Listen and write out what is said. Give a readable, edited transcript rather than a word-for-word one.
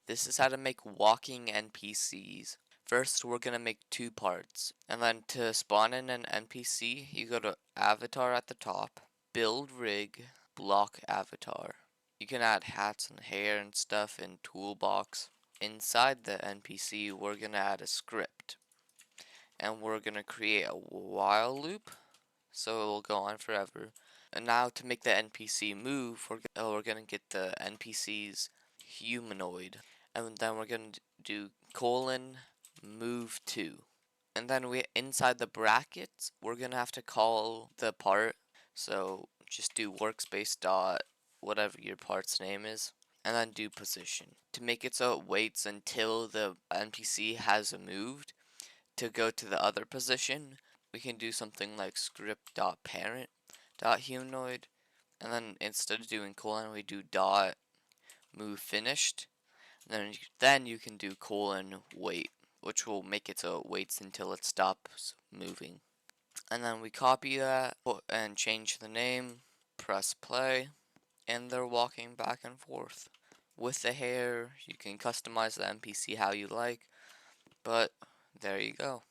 This is how to make walking NPCs. First, we're gonna make two parts. And then to spawn in an NPC, you go to avatar at the top, build rig, block avatar. You can add hats and hair and stuff in toolbox. Inside the NPC, we're gonna add a script. And we're gonna create a while loop, so it will go on forever. And now to make the NPC move, we're gonna get the NPC's humanoid. And then we're gonna do colon move to. And then inside the brackets, we're gonna have to call the part. So just do workspace dot whatever your part's name is, and then do position. To make it so it waits until the NPC has moved to go to the other position, we can do something like script dot parent dot humanoid, and then instead of doing colon, we do dot move finished. Then you can do colon wait, which will make it so it waits until it stops moving. And then we copy that and change the name, press play, and they're walking back and forth. With the hair, you can customize the NPC how you like, but there you go.